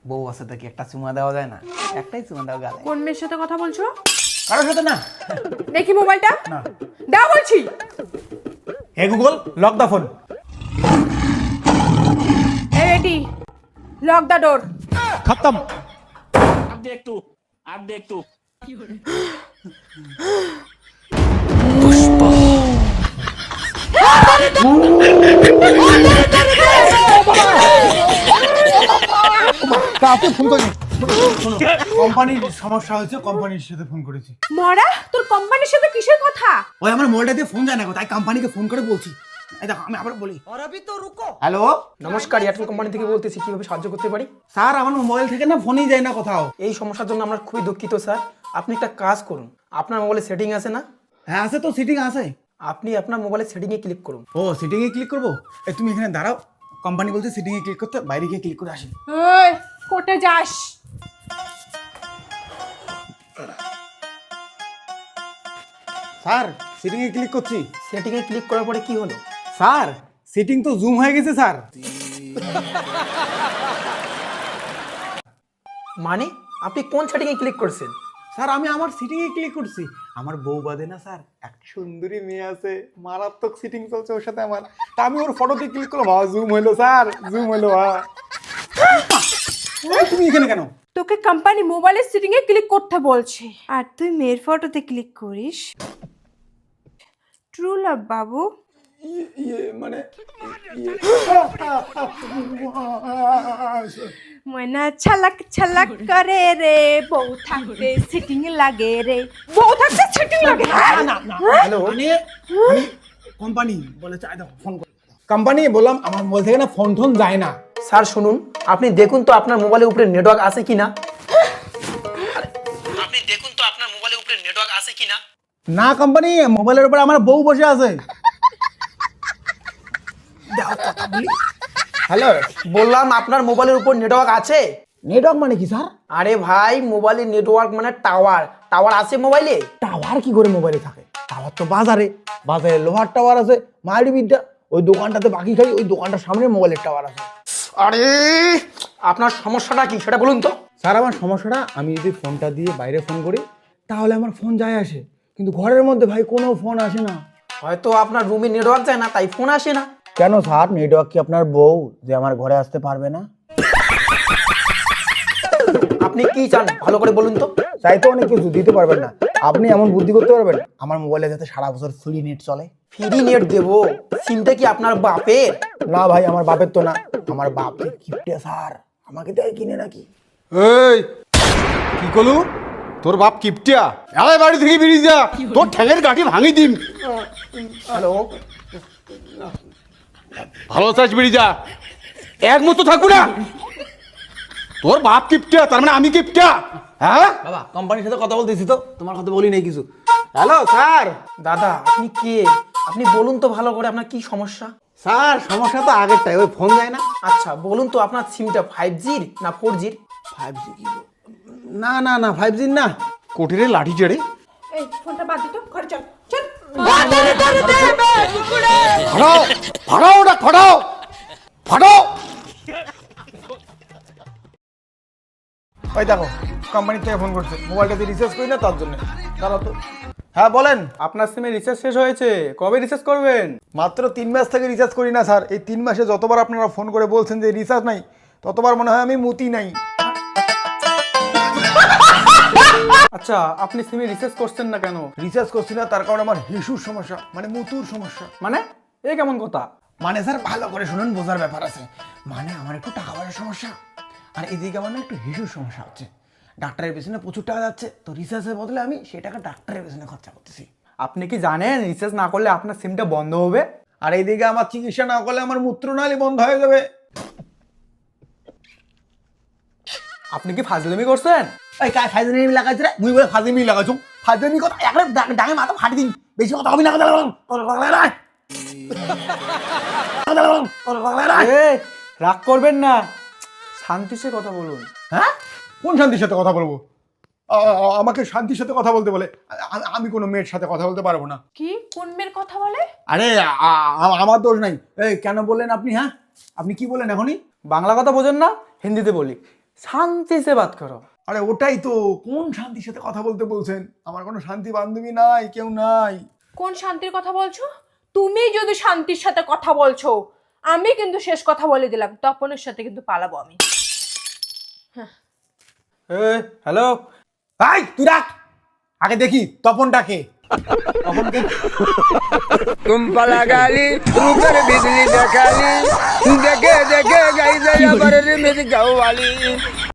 বউ আছে তো কি একটা চুমা দেওয়া যায় না? একটাই চুমা দাও গালে। কোন মেয়ের সাথে কথা বলছো? কারোর সাথে না। দেখি মোবাইলটা। না। দাও বলছি। হে গুগল, লক দা ফোন। এই রেডি, লক দ্য ডোর। খতম। आप देख तू কাকে ফোন করি? কোম্পানির সমস্যা হয়েছে, কোম্পানির সাথে ফোন করেছি। মরা, তোর কোম্পানির সাথে কিসের কথা? ওই আমার মোবাইলটা দিয়ে ফোন যায় না গো, তাই কোম্পানিকে ফোন করে বলছি। এই দেখো আমি আবার বলি। হ্যালো নমস্কার, এয়ারটেল কোম্পানি থেকে বলতেছি, কিভাবে সাহায্য করতে পারি? স্যার, আমার মোবাইল থেকে না ফোনই যায় না কোথাও। এই সমস্যার জন্য আমরা খুবই দুঃখিত স্যার। আপনি একটা কাজ করুন, আপনার মোবাইলে সেটিং আছে না? হ্যাঁ আছে তো, সিটিং আছে। আপনি আপনার মোবাইলে সেটিংয়ে ক্লিক করুন। ও সিটিং এ ক্লিক করবো? এই তুমি এখানে দাঁড়াও, কোম্পানি বলছে সিটিং এ ক্লিক করতে, বাইরে গিয়ে ক্লিক করে আসি। ওই কোর্টে যাস। স্যার সিটিং এ ক্লিক করছি। সেটিংয়ে ক্লিক করার পরে কি হলো? স্যার সিটিং তো জুম হয়ে গেছে স্যার। মানে আপনি কোন সেটিংয়ে ক্লিক করছেন? স্যার আমি আমার সিটিং এ ক্লিক করছি। আমার বউ বাদে না স্যার একটা সুন্দরী মেয়ে আছে, মারাত্মক সিটিং চলছে ওর সাথে আমার। তা আমি ওর ফটোতে ক্লিক করলাম, জুম হইলো স্যার, জুম হইলো। তুমি এখানে কেন? তোকে কোম্পানি মোবাইলের সেটিং এ ক্লিক করতে বলছে আর তুই মেয়ের ফটোতে ক্লিক করিস। ট্রু লাভ বাবু। মানে ময়না ছলক ছলক করে রে, বউ থাকতে সেটিং লাগে রে, বউ থাকতে সেটিং লাগে। হ্যালো কোম্পানি বলে চাই, দেখো ফোন করে। কোম্পানি বললাম আমার মোবাইল থেকে না ফোন টোন যায় না। স্যার শুনুন, আপনি দেখুন তো আপনার মোবাইলের উপরে নেটওয়ার্ক আছে কিনা। আপনি দেখুন তো আপনার মোবাইলের উপরে নেটওয়ার্ক আছে কিনা। না কোম্পানি, মোবাইলের উপর আমার বউ বসে আছে। হ্যালো, বললাম আপনার মোবাইলের উপর নেটওয়ার্ক আছে। নেটওয়ার্ক মানে কি স্যার? আরে ভাই, মোবাইলের নেটওয়ার্ক মানে টাওয়ার। টাওয়ার আছে মোবাইলে? টাওয়ার কি করে মোবাইলে থাকে? টাওয়ার তো বাজারে, বাজারে লোহার টাওয়ার আছে। মায়ের বিদ্যা, ওই দোকানটাতে বাকি খাই, ওই দোকানটার সামনে মোবাইলের টাওয়ার আছে। আরে আপনার সমস্যাটা কি সেটা বলুন তো। স্যার আমার সমস্যাটা, আমি যদি ফোনটা দিয়ে বাইরে ফোন করি তাহলে আমার ফোন যায় আসে, কিন্তু ঘরের মধ্যে ভাই কোনো ফোন আসে না। হয়তো আপনার রুমে নেটওয়ার্ক যায় না, তাই ফোন আসে না। কেন স্যার, নেটওয়ার্ক কি আপনার বউ যে আমার ঘরে আসতে পারবে না? আপনি কি চান ভালো করে বলুন তো। চাই তো অনেক কিছু, দিতে পারবেন না। আপনি এমন বুদ্ধি করতে পারবেন আমার মোবাইলে যাতে সারা বছর ফ্রি নেট চলে। ফ্রি নেট দেবো? সিমটা কি আপনার বাপের? না ভাই, আমার বাপের তো না, আমার বাপের গিফটে স্যার, আমাকে তাই কিনে নাকি। এই কি কলু, তোর বাপ কিপটিয়া? আরে বাড়ি থেকে বেরিয়ে যা, তোর ঠ্যাঙের গাঁটি ভাঙি দিম। হ্যালো, ভালো চাস বেরিয়ে যা, এক মতো থাকবো না। তোর বাপ কিপটিয়া, তার মানে আমি কিপটিয়া? হ্যাঁ বাবা, কোম্পানির সাথে কথা বলতেছি তো, তোমার কথা বলি নাই কিছু। Hello sir. দাদা আপনি কে? আপনি বলুন তো ভালো করে আপনার কি সমস্যা। স্যার সমস্যা তো আগেরটাই, ওই ফোন যায় না। আচ্ছা বলুন তো আপনার সিমটা 5G না 4G? 5G কি? না না না, 5G না। কোটিরে লাঠি চেড়ে এই ফোনটা বাদ দিত, ঘরে চল চল। ফাটাও, ফাটাও ওটা, ফাটাও, ফাটাও। ওই দেখো কোম্পানি থেকে ফোন করছে, মোবাইলটা দিয়ে রিচার্জ করি না তার জন্য। দাঁড়াও তো। হ্যাঁ বলেন। আপনার সিমে রিচার্জ শেষ হয়েছে, কবে রিচার্জ করবেন? মাত্র 3 মাস থেকে রিচার্জ করি না স্যার। এই 3 মাসে যতবার আপনারা ফোন করে বলছেন যে রিচার্জ নাই, ততবার মনে হয় আমি মুতি নাই। আচ্ছা, আপনি সিমে রিচার্জ করছেন না কেন? রিচার্জ করছি না তার কারণে আমার হিসুর সমস্যা, মানে মুতুর সমস্যা। মানে এই কেমন কথা? মানে স্যার ভালো করে শুনুন, বোঝার ব্যাপার আছে। মানে আমার একটু টাকা পয়সার সমস্যা, আর এদিকে আমার না একটু হিসুর সমস্যা হচ্ছে। ডাক্তারের পেছনে প্রচুর টাকা যাচ্ছে, তো রিচার্জের বদলে আমি সেই টাকা ডাক্তারের পেছনে খরচা করতেছি। আপনি কি জানেন রিচার্জ না করলে আপনার সিমটা বন্ধ হবে? আর এইদিকে আমার চিকিৎসা না করলে আমার মূত্রনালী বন্ধ হয়ে যাবে। আপনি কি ফাজলামি করছেন? এই কাজ ফাইজলামি লাগাইছে রে, মুই বলে ফাজলামি লাগাইছো। ফাজলামি কথা একবার ডাঙে মাথা ফাটি দিন, বেশি কথা হবে না। এই, রাগ করবেন না, শান্তিতে কথা বলুন। হ্যাঁ, কোন শান্তির সাথে কথা বলবো? আমাকে শান্তির সাথে কথা বলতে বলে? আমি কোনো মেয়ের সাথে কথা বলতে পারবো না। কি কোন মেয়ের কথা বলে? আরে আমার দোষ নাই। এই কেন বললেন আপনি? হ্যাঁ আপনি কি বললেন এখনই? বাংলা কথা বোঝেন না, হিন্দিতে বলি। শান্তি সে বাত করো। আরে ওটাই তো, কোন শান্তির সাথে কথা বলতে বলছেন? আমার কোনো শান্তি বান্ধবী নাই, কেউ নাই। কোন শান্তির কথা বলছো? তুমি যদি শান্তির সাথে কথা বলছো, আমি কিন্তু শেষ কথা বলে দিলাম, তপনের সাথে কিন্তু পালাবো আমি। হ্যালো, ভাই তুই রাখ, আগে দেখি তপনটাকে। तुम पला गाली ऊपर बिजली दिखाली देखे देखे गई दया पर मेरी गाँव वाली